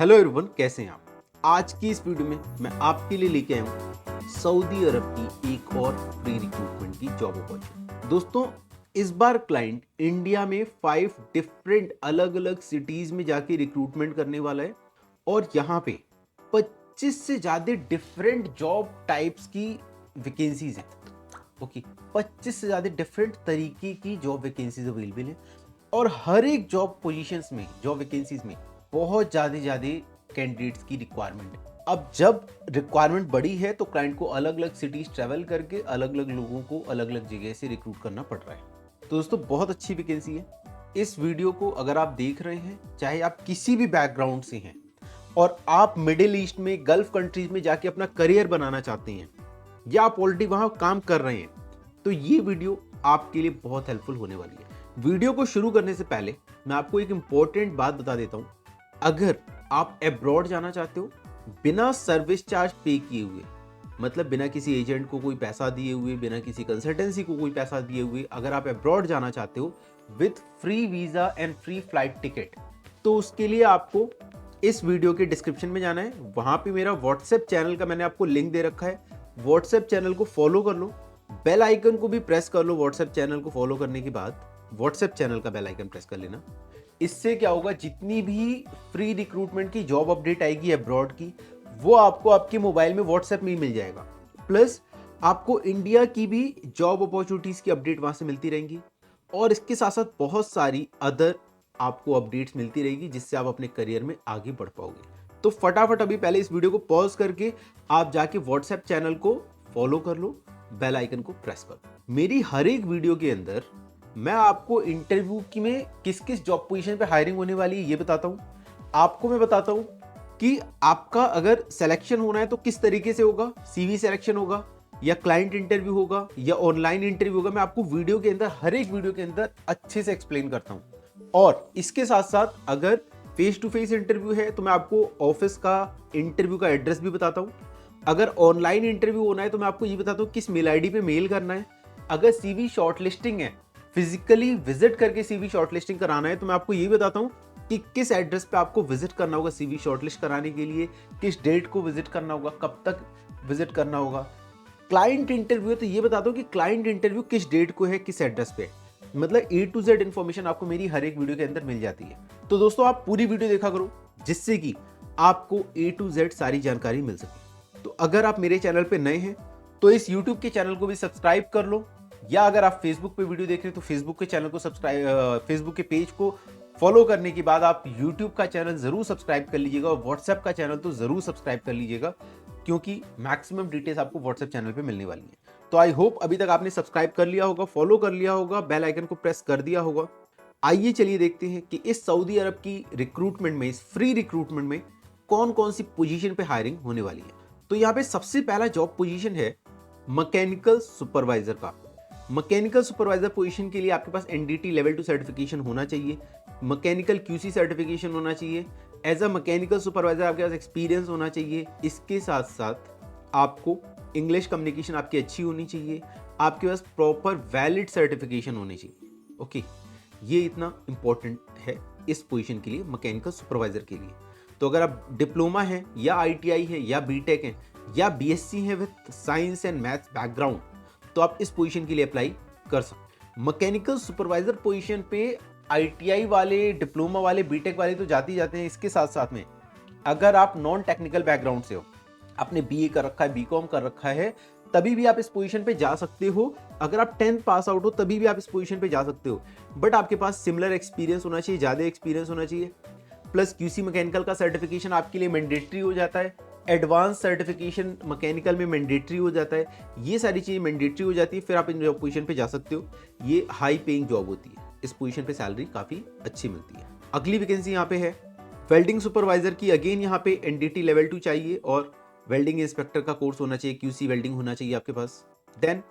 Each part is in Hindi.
हेलो एवरीवन, कैसे हैं आप। आज की इस वीडियो में मैं आपके लिए लेके आया हूँ सऊदी अरब की एक और प्री रिक्रूटमेंट की जॉब अपॉर्चुनिटी। दोस्तों, इस बार क्लाइंट इंडिया में 5 डिफरेंट अलग अलग सिटीज में जाके रिक्रूटमेंट करने वाला है और यहाँ पे 25 से ज्यादा डिफरेंट जॉब टाइप्स की वैकेंसीज हैं। ओके, 25 से ज्यादा डिफरेंट तरीके की जॉब वैकेंसीज अवेलेबल हैं और हर एक जॉब पोजीशंस में, जॉब वैकेंसीज में बहुत ज्यादा कैंडिडेट्स की रिक्वायरमेंट है। अब जब रिक्वायरमेंट बड़ी है तो क्लाइंट को अलग अलग सिटीज ट्रेवल करके अलग अलग लोगों को अलग अलग जगह से रिक्रूट करना पड़ रहा है। तो दोस्तों, बहुत अच्छी वैकेंसी है। इस वीडियो को अगर आप देख रहे हैं, चाहे आप किसी भी बैकग्राउंड से हैं और आप मिडिल ईस्ट में, गल्फ कंट्रीज में जाके अपना करियर बनाना चाहते हैं या आप ऑलरेडी वहां काम कर रहे हैं, तो ये वीडियो आपके लिए बहुत हेल्पफुल होने वाली है। वीडियो को शुरू करने से पहले मैं आपको एक इंपॉर्टेंट बात बता देता हूं। अगर आप अब्रॉड जाना चाहते हो बिना सर्विस चार्ज पे किए हुए, मतलब बिना किसी एजेंट को कोई पैसा दिए हुए, बिना किसी कंसल्टेंसी को कोई पैसा दिए हुए, अगर आप अब्रॉड जाना चाहते हो with free visa and free flight ticket, तो उसके लिए आपको इस वीडियो के डिस्क्रिप्शन में जाना है। वहां पे मेरा व्हाट्सएप चैनल का मैंने आपको लिंक दे रखा है। व्हाट्सएप चैनल को फॉलो कर लो, बेल आइकन को भी प्रेस कर लो। व्हाट्सएप चैनल को फॉलो करने के बाद व्हाट्सएप चैनल का बेल आइकन प्रेस कर लेना। इससे क्या होगा, जितनी भी फ्री रिक्रूटमेंट की जॉब अपडेट आएगी अब्रॉड की, वो आपको आपके मोबाइल में व्हाट्सएप में ही मिल जाएगा। प्लस आपको इंडिया की भी जॉब अपॉर्चुनिटीज की अपडेट वहां से मिलती रहेंगी और इसके साथ साथ बहुत सारी अदर आपको अपडेट्स मिलती रहेगी जिससे आप अपने करियर में आगे बढ़ पाओगे। तो फटाफट अभी पहले इस वीडियो को पॉज करके आप जाके व्हाट्सएप चैनल को फॉलो कर लो, बेल आइकन को प्रेस कर लो। मेरी हर एक वीडियो के अंदर मैं आपको इंटरव्यू की में किस किस जॉब पोजीशन पे हायरिंग होने वाली है ये बताता हूं। आपको मैं बताता हूं कि आपका अगर सिलेक्शन होना है तो किस तरीके से होगा, सीवी सिलेक्शन होगा या क्लाइंट इंटरव्यू होगा या ऑनलाइन इंटरव्यू होगा। मैं आपको वीडियो के अंदर, हर एक वीडियो के अंदर अच्छे से एक्सप्लेन करता हूं। और इसके साथ साथ अगर फेस टू फेस इंटरव्यू है तो मैं आपको ऑफिस का इंटरव्यू का एड्रेस भी बताता हूं। अगर ऑनलाइन इंटरव्यू होना है तो मैं आपको ये बताता हूं किस मेल आईडी पे मेल करना है। अगर सीवी शॉर्टलिस्टिंग है, फिजिकली विजिट करके सीवी शॉर्टलिस्टिंग कराना है, तो मैं आपको ये बताता हूं कि किस एड्रेस पे आपको विजिट करना होगा सीवी शॉर्टलिस्ट कराने के लिए, किस डेट को विजिट करना होगा, कब तक विजिट करना होगा। क्लाइंट इंटरव्यू है तो ये बताता हूं कि क्लाइंट इंटरव्यू किस डेट को है, किस एड्रेस पे। मतलब A to Z इंफॉर्मेशन आपको मेरी हर एक वीडियो के अंदर मिल जाती है। तो दोस्तों, आप पूरी वीडियो देखा करो जिससे कि आपको A to Z सारी जानकारी मिल सके। तो अगर आप मेरे चैनल पे नए हैं तो इस YouTube के चैनल को भी सब्सक्राइब कर लो, या अगर आप फेसबुक पे वीडियो देख रहे हैं तो फेसबुक के चैनल को सब्सक्राइब, फेसबुक के पेज को फॉलो करने के बाद आप यूट्यूब का चैनल जरूर सब्सक्राइब कर लीजिएगा और व्हाट्सएप का चैनल तो जरूर सब्सक्राइब कर लीजिएगा, क्योंकि मैक्सिमम डिटेल्स आपको व्हाट्सएप चैनल पे मिलने वाली है। तो आई होप अभी तक आपने सब्सक्राइब कर लिया होगा, फॉलो कर लिया होगा, बेल आइकन को प्रेस कर दिया होगा। आइए चलिए देखते हैं कि इस सऊदी अरब की रिक्रूटमेंट में, इस फ्री रिक्रूटमेंट में कौन कौन सी पोजीशन पे हायरिंग होने वाली है। तो यहाँ पे सबसे पहला जॉब पोजीशन है मैकेनिकल सुपरवाइजर का। मैकेनिकल सुपरवाइजर पोजीशन के लिए आपके पास एनडीटी लेवल 2 सर्टिफिकेशन होना चाहिए, मैकेनिकल क्यूसी सर्टिफिकेशन होना चाहिए, एज अ मैकेनिकल सुपरवाइजर आपके पास एक्सपीरियंस होना चाहिए। इसके साथ साथ आपको इंग्लिश कम्युनिकेशन आपकी अच्छी होनी चाहिए, आपके पास प्रॉपर वैलिड सर्टिफिकेशन होनी चाहिए। ओके, ये इतना इंपॉर्टेंट है इस पोजीशन के लिए, मैकेनिकल सुपरवाइजर के लिए। तो अगर आप डिप्लोमा है या आईटीआई है या बीटेक है या बीएससी है with science and maths background, तो आप इस पोजीशन के लिए अप्लाई कर सकते। मैकेनिकल सुपरवाइजर पोजीशन पे आईटीआई वाले, डिप्लोमा वाले, बीटेक वाले तो जाते ही जाते हैं। इसके साथ साथ में अगर आप नॉन टेक्निकल बैकग्राउंड से हो, आपने बीए कर रखा है, बीकॉम कर रखा है, तभी भी आप इस पोजीशन पे जा सकते हो। अगर आप 10th पास आउट हो तभी भी आप इस पोजीशन पे जा सकते हो, बट आपके पास सिमिलर एक्सपीरियंस होना चाहिए, ज्यादा एक्सपीरियंस होना चाहिए। प्लस क्यूसी मैकेनिकल का सर्टिफिकेशन आपके लिए मैंडेटरी हो जाता है, एडवांस सर्टिफिकेशन मैकेनिकल में मैंडेटरी हो जाता है। ये सारी चीजें मैंडेटरी हो जाती है, फिर आप इन जॉब पोजीशन पे जा सकते हो। ये हाई पेइंग जॉब होती है, इस पोजीशन पे सैलरी काफी अच्छी मिलती है। अगली वैकेंसी यहाँ पे है वेल्डिंग सुपरवाइजर की। अगेन यहाँ पे एनडीटी लेवल 2 चाहिए और वेल्डिंग इंस्पेक्टर का कोर्स होना चाहिए, क्यूसी वेल्डिंग होना चाहिए आपके पास। देन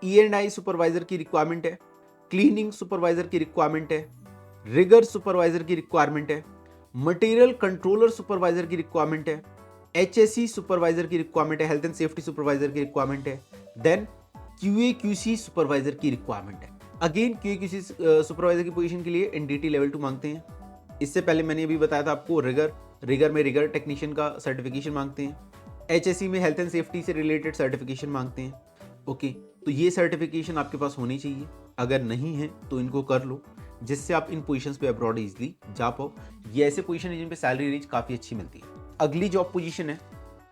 ई&आई सुपरवाइजर की रिक्वायरमेंट है, क्लीनिंग सुपरवाइजर की रिक्वायरमेंट है, रिगर सुपरवाइजर की रिक्वायरमेंट है, मटेरियल कंट्रोलर सुपरवाइजर की रिक्वायरमेंट है, एचएससी सुपरवाइजर की रिक्वायरमेंट है, हेल्थ एंड सेफ्टी सुपरवाइजर की रिक्वायरमेंट है। देन क्यूए क्यूसी सुपरवाइजर की रिक्वायरमेंट है। अगेन क्यूए क्यूसी सुपरवाइजर की पोजीशन के लिए एनडीटी लेवल 2 मांगते हैं। इससे पहले मैंने भी बताया था आपको रिगर रिगर में रिगर टेक्नीशियन का सर्टिफिकेशन मांगते हैं, HSE में हेल्थ एंड सेफ्टी से रिलेटेड सर्टिफिकेशन मांगते हैं। ओके, तो ये सर्टिफिकेशन आपके पास होनी चाहिए, अगर नहीं है तो इनको कर लो, जिससे आप इन पोजीशंस पे अब्रॉड इजीली जा पाओ। ये ऐसे पोजीशन है जिन पे सैलरी रेंज काफ़ी अच्छी मिलती है। अगली जॉब पोजीशन है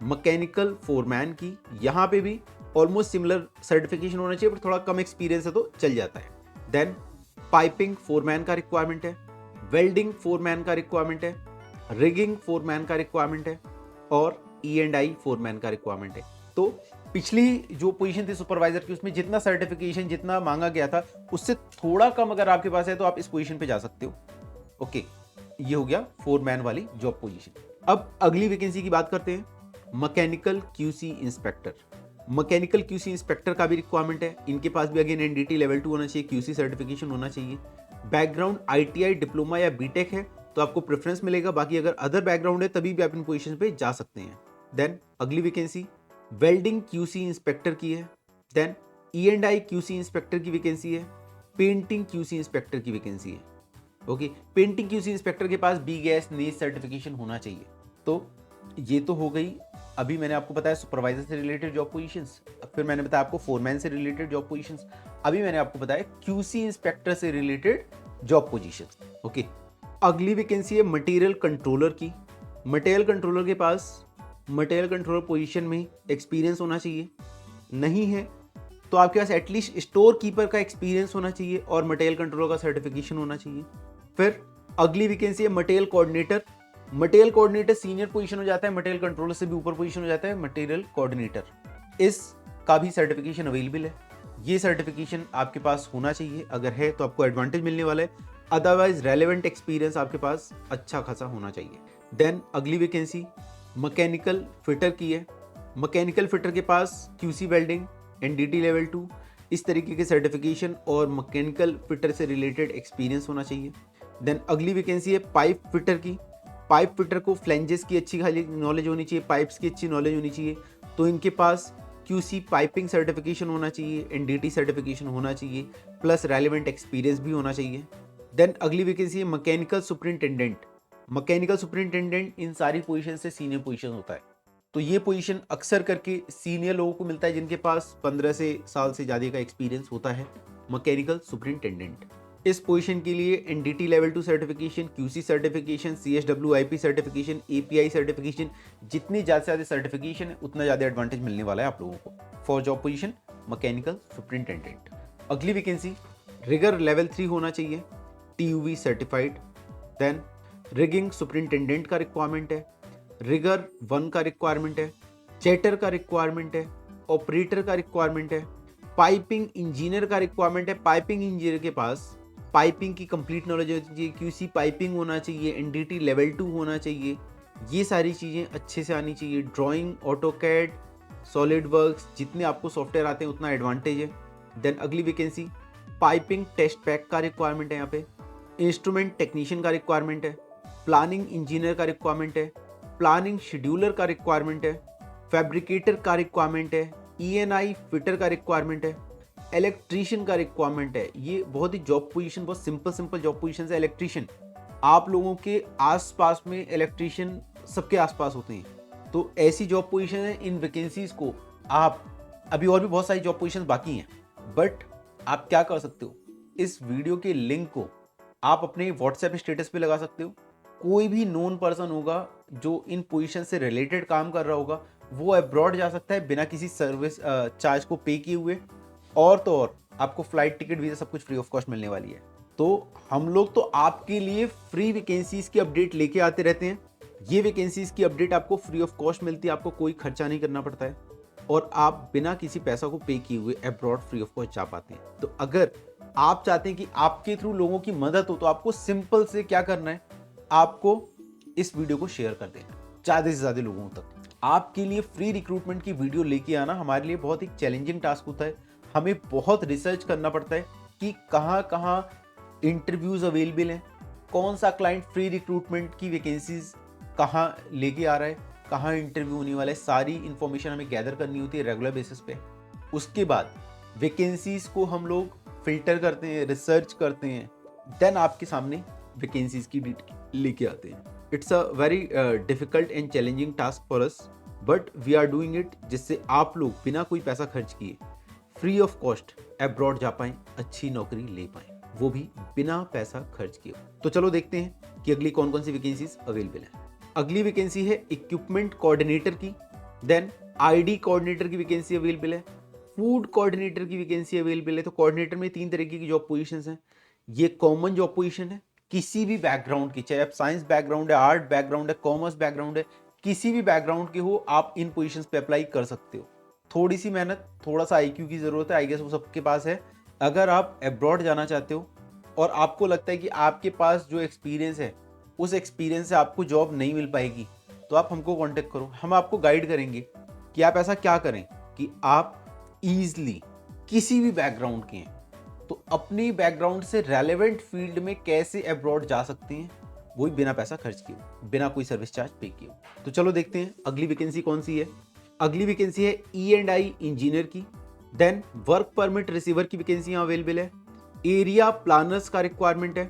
मैकेनिकल फोरमैन की। यहाँ पे भी ऑलमोस्ट सिमिलर सर्टिफिकेशन होना चाहिए, पर थोड़ा कम एक्सपीरियंस है तो चल जाता है। देन पाइपिंग फोरमैन का रिक्वायरमेंट है, वेल्डिंग फोरमैन का रिक्वायरमेंट है, रिगिंग फोरमैन का रिक्वायरमेंट है और E&I फोरमैन का रिक्वायरमेंट है। तो पिछली जो पोजीशन थी सुपरवाइजर की, उसमें जितना सर्टिफिकेशन जितना मांगा गया था उससे थोड़ा कम अगर आपके पास है तो आप इस पोजीशन पे जा सकते हो। ओके, ये हो गया फोरमैन वाली जॉब पोजीशन। अब अगली वैकेंसी की बात करते हैं, mechanical QC inspector. Mechanical QC inspector का भी रिक्वायरमेंट है। इनके पास भी अगेन NDT लेवल 2 होना चाहिए, QC सर्टिफिकेशन होना चाहिए। बैकग्राउंड ITI डिप्लोमा या BTech है तो आपको प्रेफरेंस मिलेगा, बाकी अगर अदर बैकग्राउंड है तभी भी आप इन पोजीशन पे जा सकते हैं। देन अगली वैकेंसी वेल्डिंग QC इंस्पेक्टर की है। देन E&I QC इंस्पेक्टर की वैकेंसी है। पेंटिंग QC इंस्पेक्टर की वैकेंसी है। ओके, पेंटिंग QC इंस्पेक्टर के पास B-गैस नेस सर्टिफिकेशन होना चाहिए। तो ये तो हो गई, अभी मैंने आपको बताया सुपरवाइजर से रिलेटेड जॉब पोजीशंस, फिर मैंने बताया आपको फोरमैन से रिलेटेड जॉब पोजीशंस, अभी मैंने आपको बताया QC इंस्पेक्टर से रिलेटेड जॉब पोजीशंस। ओके, अगली वैकेंसी है मटेरियल कंट्रोलर की। मटेरियल कंट्रोलर के पास मटेरियल कंट्रोलर पोजीशन में एक्सपीरियंस होना चाहिए, नहीं है तो आपके पास एटलीस्ट स्टोर कीपर का एक्सपीरियंस होना चाहिए और मटेरियल कंट्रोलर का सर्टिफिकेशन होना चाहिए। फिर अगली वैकेंसी है material coordinator. Material coordinator senior position हो जाता है, मटेरियल कंट्रोलर से भी ऊपर पोजीशन हो जाता है मटेरियल कोऑर्डिनेटर। इसका भी सर्टिफिकेशन अवेलेबल है। ये सर्टिफिकेशन आपके पास होना चाहिए, अगर है तो आपको एडवांटेज मिलने वाला है, अदरवाइज रेलेवेंट एक्सपीरियंस आपके पास अच्छा खासा होना चाहिए। देन अगली वैकेंसी मैकेनिकल फिटर की है। मैकेनिकल फिटर के पास QC वेल्डिंग, NDT लेवल 2 इस तरीके के सर्टिफिकेशन और मैकेनिकल फिटर से रिलेटेड एक्सपीरियंस होना चाहिए। देन अगली वैकेंसी है पाइप फिटर की। पाइप फिटर को फ्लैंजेस की अच्छी खाली नॉलेज होनी चाहिए, पाइप्स की अच्छी नॉलेज होनी चाहिए, तो इनके पास QC पाइपिंग सर्टिफिकेशन होना चाहिए, NDT सर्टिफिकेशन होना चाहिए, प्लस रेलिवेंट एक्सपीरियंस भी होना चाहिए। देन अगली वैकेंसी है मैकेनिकल सुपरिंटेंडेंट। मैकेनिकल सुपरिंटेंडेंट इन सारी पोजीशन से सीनियर पोजीशन होता है, तो ये पोजीशन अक्सर करके सीनियर लोगों को मिलता है जिनके पास 15 साल से ज़्यादा का एक्सपीरियंस होता है। मैकेनिकल सुपरिंटेंडेंट इस पोजीशन के लिए NDT level 2 certification, QC certification, CSWIP certification, API certification, जितनी ज़्यादा से ज़्यादा सर्टिफिकेशन है उतना ज़्यादा एडवांटेज मिलने वाला है आप लोगों को for job position mechanical superintendent. अगली वैकेंसी रिगर लेवल 3 होना चाहिए, TUV certified. Then rigging superintendent का रिक्वायरमेंट है, रिगर 1 का रिक्वायरमेंट है, चेटर का रिक्वायरमेंट है, ऑपरेटर का रिक्वायरमेंट है, पाइपिंग इंजीनियर का रिक्वायरमेंट है। पाइपिंग इंजीनियर के पास पाइपिंग की कंप्लीट नॉलेज होनी चाहिए, QC पाइपिंग होना चाहिए, NDT लेवल 2 होना चाहिए, ये सारी चीज़ें अच्छे से आनी चाहिए। ड्राइंग, ऑटोकैड, सॉलिड वर्क्स, जितने आपको सॉफ्टवेयर आते हैं उतना एडवांटेज है। देन अगली वैकेंसी पाइपिंग टेस्ट पैक का रिक्वायरमेंट है, यहाँ पे इंस्ट्रूमेंट टेक्नीशियन का रिक्वायरमेंट है, प्लानिंग इंजीनियर का रिक्वायरमेंट है, प्लानिंग शेड्यूलर का रिक्वायरमेंट है, फैब्रिकेटर का रिक्वायरमेंट है, E&I फिटर का रिक्वायरमेंट है, इलेक्ट्रीशियन का रिक्वायरमेंट है। ये बहुत ही जॉब पोजीशन, बहुत सिंपल जॉब पोजीशन है। इलेक्ट्रीशियन आप लोगों के आसपास में इलेक्ट्रीशियन सबके आसपास होते हैं, तो ऐसी जॉब पोजीशन है। इन वैकेंसीज को आप अभी और भी बहुत सारी जॉब पोजीशन बाकी हैं, बट आप क्या कर सकते हो, इस वीडियो के लिंक को आप अपने व्हाट्सएप स्टेटस पे लगा सकते हो। कोई भी नोन पर्सन होगा जो इन पोजीशन से रिलेटेड काम कर रहा होगा, वो अब्रॉड जा सकता है बिना किसी सर्विस चार्ज को पे किए हुए, और तो और आपको फ्लाइट टिकट वीजा सब कुछ फ्री ऑफ कॉस्ट मिलने वाली है। तो हम लोग तो आपके लिए फ्री वैकेंसीज की अपडेट लेके आते रहते हैं। ये वैकेंसीज की अपडेट आपको फ्री ऑफ कॉस्ट मिलती है, आपको कोई खर्चा नहीं करना पड़ता है और आप बिना किसी पैसा को पे किए हुए अब्रॉड फ्री ऑफ कॉस्ट जा पाते हैं। तो अगर आप चाहते हैं कि आपके थ्रू लोगों की मदद हो, तो आपको सिंपल से क्या करना है, आपको इस वीडियो को शेयर कर देना ज़्यादा से ज़्यादा लोगों तक। आपके लिए फ्री रिक्रूटमेंट की वीडियो लेके आना हमारे लिए बहुत ही चैलेंजिंग टास्क होता है। हमें बहुत रिसर्च करना पड़ता है कि कहाँ कहाँ इंटरव्यूज अवेलेबल हैं, कौन सा क्लाइंट फ्री रिक्रूटमेंट की वैकेंसीज कहाँ लेके आ रहा है, कहाँ इंटरव्यू होने वाला है। सारी इन्फॉर्मेशन हमें गैदर करनी होती है रेगुलर बेसिस पे। उसके बाद वैकेंसीज को हम लोग फिल्टर करते हैं, रिसर्च करते हैं, देन आपके सामने वैकेंसीज की डिटेल लेके आते हैं। It's a very difficult and challenging task for us, but we are doing it, जिससे आप लोग बिना कोई पैसा खर्च किए फ्री ऑफ कॉस्ट अब्रॉड जा पाएं, अच्छी नौकरी ले पाएं, वो भी बिना पैसा खर्च किए। तो चलो देखते हैं कि अगली कौन कौन सी वैकेंसीज अवेलेबल है। अगली वैकेंसी है इक्विपमेंट कोऑर्डिनेटर की, देन आईडी कोऑर्डिनेटर की वैकेंसी अवेलेबल है, फूड कोऑर्डिनेटर की वैकेंसी अवेलेबल है। तो कोऑर्डिनेटर में 3 तरीके की जॉब पोजीशंस हैं। ये कॉमन जॉब पोजीशन है, किसी भी बैकग्राउंड की, चाहे आप साइंस बैकग्राउंड है, आर्ट बैकग्राउंड है, कॉमर्स बैकग्राउंड है, किसी भी बैकग्राउंड के हो, आप इन पोजीशंस पे अप्लाई कर सकते हो। थोड़ी सी मेहनत, थोड़ा सा आईक्यू की जरूरत है, आई गेस वो सबके पास है। अगर आप अब्रॉड जाना चाहते हो और आपको लगता है कि आपके पास जो एक्सपीरियंस है उस एक्सपीरियंस से आपको जॉब नहीं मिल पाएगी, तो आप हमको कांटेक्ट करो, हम आपको गाइड करेंगे कि आप ऐसा क्या करें कि आप ईजिली किसी भी बैकग्राउंड के हैं तो अपनी बैकग्राउंड से रेलेवेंट फील्ड में कैसे अब्रॉड जा सकते हैं, वही बिना पैसा खर्च किए, बिना कोई सर्विस चार्ज पे किए। तो चलो देखते हैं अगली वैकेंसी कौन सी है। अगली वैकेंसी है E&I इंजीनियर की, देन वर्क परमिट रिसीवर की वैकेंसियां अवेलेबल है, एरिया प्लानर्स का रिक्वायरमेंट है,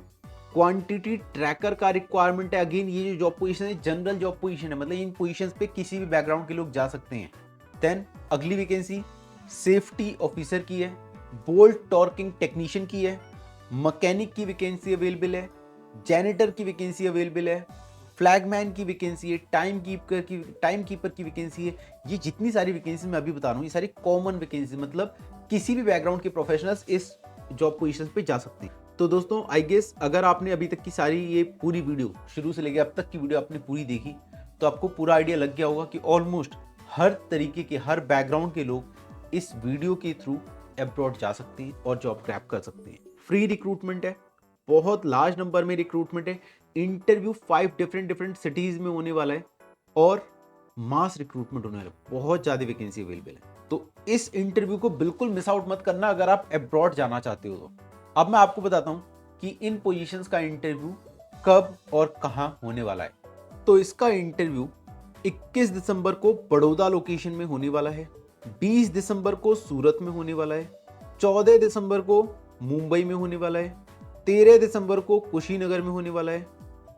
क्वांटिटी ट्रैकर का रिक्वायरमेंट है। अगेन ये जो जॉब पोजीशन है जनरल जॉब पोजीशन है, मतलब इन पोजीशंस पे किसी भी बैकग्राउंड के लोग जा सकते हैं। देन अगली वैकेंसी सेफ्टी ऑफिसर की है, बोल्ट टॉर्किंग टेक्नीशियन की है, मैकेनिक की वैकेंसी अवेलेबल है, जैनिटर की वैकेंसी अवेलेबल है, फ्लैगमैन की वैकेंसी है, टाइम कीपर की वैकेंसी है। ये जितनी सारी वैकेंसी मैं अभी बता रहा हूँ ये सारी कॉमन वैकेंसी, मतलब किसी भी बैकग्राउंड के प्रोफेशनल्स इस जॉब पोजीशन पे जा सकते हैं। तो दोस्तों आई गेस अगर आपने अभी तक की सारी ये पूरी वीडियो शुरू से लेकर अब तक की वीडियो आपने पूरी देखी तो आपको पूरा आइडिया लग गया होगा कि ऑलमोस्ट हर तरीके के, हर बैकग्राउंड के लोग इस वीडियो के थ्रू अब्रॉड जा सकते हैं और जॉब क्रैक कर सकते हैं। फ्री रिक्रूटमेंट है, बहुत लार्ज नंबर में रिक्रूटमेंट है, इंटरव्यू 5 डिफरेंट सिटीज में होने वाला है और मास रिक्रूटमेंट होने वाला है, बहुत ज्यादा वैकेंसी अवेलेबल है। तो इस इंटरव्यू को बिल्कुल मिस आउट मत करना अगर आप अब्रॉड जाना चाहते हो तो। अब मैं आपको बताता हूं कि इन पोजीशंस का इंटरव्यू कब और कहां होने वाला है। तो इसका इंटरव्यू 21 दिसंबर को बड़ौदा लोकेशन में होने वाला है, 20 दिसंबर को सूरत में होने वाला है, 14 दिसंबर को मुंबई में होने वाला है, 13 दिसंबर को कुशीनगर में होने वाला है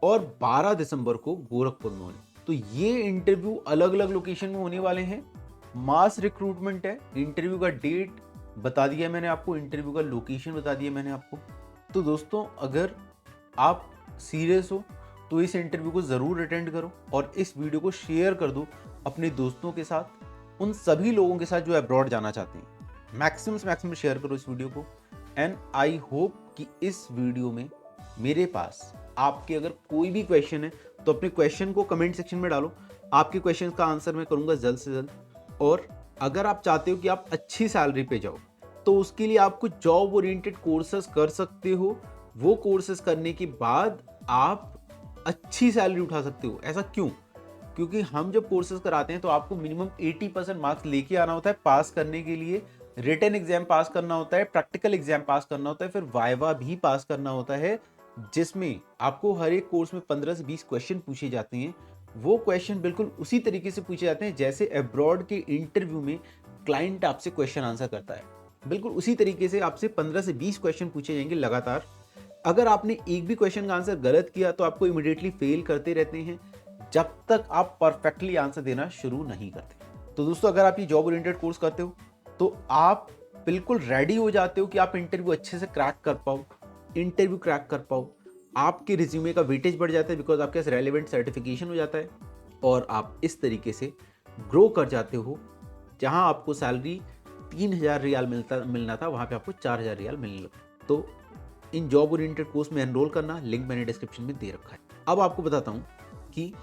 और 12 दिसंबर को गोरखपुर में होने। तो ये इंटरव्यू अलग अलग लोकेशन में होने वाले हैं। मास रिक्रूटमेंट है, इंटरव्यू का डेट बता दिया मैंने आपको, इंटरव्यू का लोकेशन बता दिया मैंने आपको। तो दोस्तों अगर आप सीरियस हो तो इस इंटरव्यू को ज़रूर अटेंड करो और इस वीडियो को शेयर कर दो अपने दोस्तों के साथ, उन सभी लोगों के साथ जो अब्रॉड जाना चाहते हैं। मैक्सिमम शेयर करो इस वीडियो को। एंड आई होप कि इस वीडियो में मेरे पास आपके अगर कोई भी क्वेश्चन है तो अपने क्वेश्चन को कमेंट सेक्शन में डालो, आपके क्वेश्चन का आंसर मैं करूंगा जल्द से जल्द। और अगर आप चाहते हो कि आप अच्छी सैलरी पे जाओ तो उसके लिए आप कुछ जॉब ओरिएंटेड कोर्सेज कर सकते हो। वो कोर्सेज करने के बाद आप अच्छी सैलरी उठा सकते हो। ऐसा क्यों? क्योंकि हम जब कोर्सेज कराते हैं तो आपको मिनिमम 80% मार्क्स लेके आना होता है पास करने के लिए। रिटन एग्जाम पास करना होता है, प्रैक्टिकल एग्जाम पास करना होता है, फिर वाइवा भी पास करना होता है, जिसमें आपको हर एक कोर्स में 15 से 20 क्वेश्चन पूछे जाते हैं। वो क्वेश्चन बिल्कुल उसी तरीके से पूछे जाते हैं जैसे अब्रॉड के इंटरव्यू में क्लाइंट आपसे क्वेश्चन आंसर करता है। बिल्कुल उसी तरीके से आपसे 15 से 20 क्वेश्चन पूछे जाएंगे लगातार। अगर आपने एक भी क्वेश्चन का आंसर गलत किया तो आपको इमीडिएटली फेल करते रहते हैं जब तक आप परफेक्टली आंसर देना शुरू नहीं करते। तो दोस्तों अगर आप ये जॉब ओरिएंटेड कोर्स करते हो तो आप बिल्कुल रेडी हो जाते हो कि आप इंटरव्यू अच्छे से क्रैक कर पाओ, इंटरव्यू क्रैक कर पाओ। आपके रिज्यूमे का वेटेज बढ़ जाता है बिकॉज आपके पास रेलेवेंट सर्टिफिकेशन हो जाता है और आप इस तरीके से ग्रो कर जाते हो। जहां आपको सैलरी 3000 रियाल मिलना था वहां पे आपको 4000 रियाल मिलने लगा। तो इन जॉब ओरिएंटेड कोर्स में एनरोल करना लिंक मैंने डिस्क्रिप्शन में दे रखा है। अब आपको बताता हूँ कि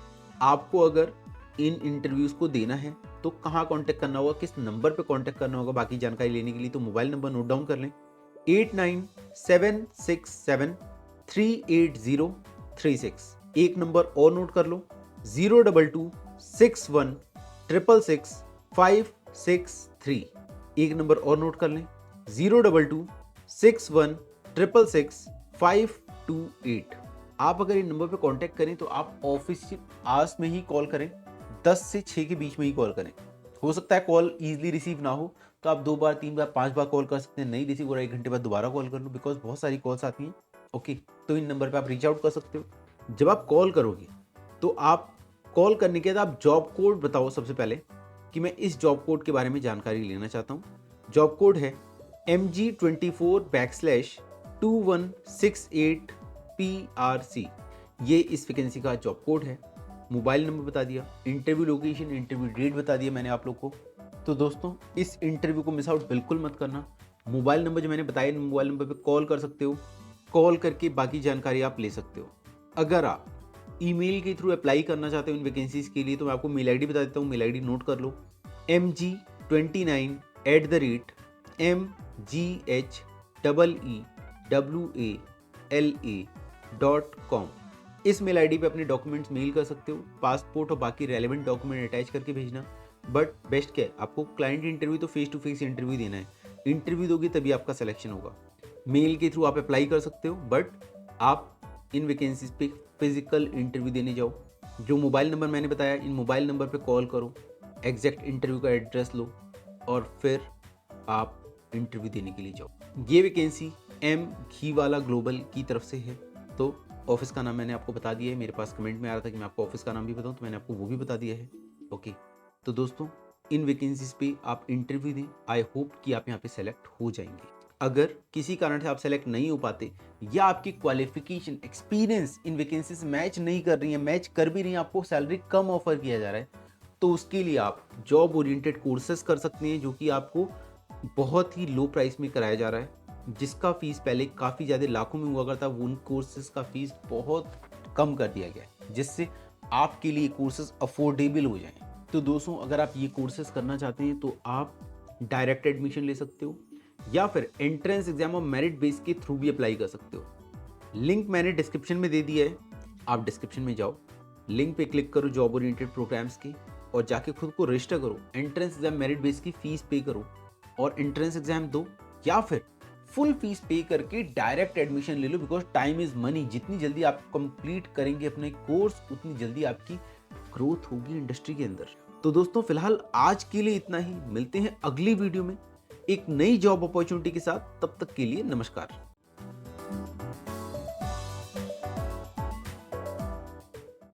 आपको अगर इन इंटरव्यूज़ को देना है तो कहाँ कांटेक्ट करना होगा, किस नंबर पे कांटेक्ट करना होगा। बाकी जानकारी लेने के लिए तो मोबाइल नंबर नोट डाउन कर लें 8976738036। एक नंबर और नोट कर लो 02261666563। एक नंबर और नोट कर लें 02261666528। आप अगर इन नंबर पे कांटेक्ट करें तो आप ऑफिशियल आवर्स में ही कॉल करें, 10 से 6 के बीच में ही कॉल करें। हो सकता है कॉल इजीली रिसीव ना हो तो आप 2 बार 3 बार 5 बार कॉल कर सकते हैं, नहीं रिसीव हो रहा 1 घंटे बाद दोबारा कॉल कर लो बिकॉज बहुत सारी कॉल्स आती हैं। ओके, तो इन नंबर पे आप रीच आउट कर सकते हो। जब आप कॉल करोगे तो आप कॉल करने के बाद आप जॉब कोड बताओ सबसे पहले कि मैं इस जॉब कोड के बारे में जानकारी लेना चाहता हूँ। जॉब कोड है MG24/2168PRC। ये इस वैकेंसी का जॉब कोड है। मोबाइल नंबर बता दिया, इंटरव्यू लोकेशन, इंटरव्यू डेट बता दिया मैंने आप लोग को। तो दोस्तों इस इंटरव्यू को मिस आउट बिल्कुल मत करना। मोबाइल नंबर जो मैंने बताया, मोबाइल नंबर पे कॉल कर सकते हो, कॉल करके बाकी जानकारी आप ले सकते हो। अगर आप ईमेल के थ्रू अप्लाई करना चाहते हो इन वैकेंसीज के लिए तो मैं आपको मेल आईडी बता देता हूँ। मेल आईडी नोट कर लो, mg29@mghewala.com। इस मेल आईडी पे अपने डॉक्यूमेंट्स मेल कर सकते हो, पासपोर्ट और बाकी रेलेवेंट डॉक्यूमेंट अटैच करके भेजना। बट बेस्ट क्या है, आपको क्लाइंट इंटरव्यू तो फेस टू फेस इंटरव्यू देना है। इंटरव्यू दोगे तभी आपका सिलेक्शन होगा। मेल के थ्रू आप अप्लाई कर सकते हो, बट आप इन वैकेंसीज पे फिजिकल इंटरव्यू देने जाओ। जो मोबाइल नंबर मैंने बताया, इन मोबाइल नंबर पे कॉल करो, एग्जैक्ट इंटरव्यू का एड्रेस लो और फिर आप इंटरव्यू देने के लिए जाओ। ये वैकेंसी एम घीवाला ग्लोबल की तरफ से है। तो ऑफिस का नाम मैंने आपको बता दिया है। मेरे पास कमेंट में आ रहा था कि मैं आपको ऑफिस का नाम भी बताऊं, तो मैंने आपको वो भी बता दिया है। ओके, तो दोस्तों इन वैकेंसीज पे आप इंटरव्यू दें। आई होप कि आप यहाँ पे सेलेक्ट हो जाएंगे। अगर किसी कारण से आप सेलेक्ट नहीं हो पाते या आपकी qualification, experience in vacancies match नहीं कर रही है, मैच कर भी रही है, आपको सैलरी कम ऑफर किया जा रहा है, तो उसके लिए आप जॉब ओरिएंटेड कोर्सेज कर सकते हैं, जो कि आपको बहुत ही लो प्राइस में कराया जा रहा है। जिसका फीस पहले काफ़ी ज़्यादा लाखों में हुआ करता, वो उन कोर्सेज का फीस बहुत कम कर दिया गया है, जिससे आपके लिए कोर्सेज अफोर्डेबल हो जाएं। तो दोस्तों अगर आप ये कोर्सेज करना चाहते हैं तो आप डायरेक्ट एडमिशन ले सकते हो या फिर एंट्रेंस एग्जाम और मेरिट बेस के थ्रू भी अप्लाई कर सकते हो। लिंक मैंने डिस्क्रिप्शन में दे दिया है, आप डिस्क्रिप्शन में जाओ, लिंक पे क्लिक करो जॉब ओरिएंटेड प्रोग्राम्स की और जाके खुद को रजिस्टर करो। एंट्रेंस एग्जाम मेरिट बेस की फीस पे करो और एंट्रेंस एग्जाम दो, या फिर फुल फीस पे करके डायरेक्ट एडमिशन ले लो, बिकॉज टाइम इज मनी। जितनी जल्दी आप कंप्लीट करेंगे अपने कोर्स, उतनी जल्दी आपकी ग्रोथ होगी इंडस्ट्री के अंदर। तो दोस्तों फिलहाल आज के लिए इतना ही। मिलते हैं अगली वीडियो में एक नई जॉब अपॉर्चुनिटी के साथ। तब तक के लिए नमस्कार।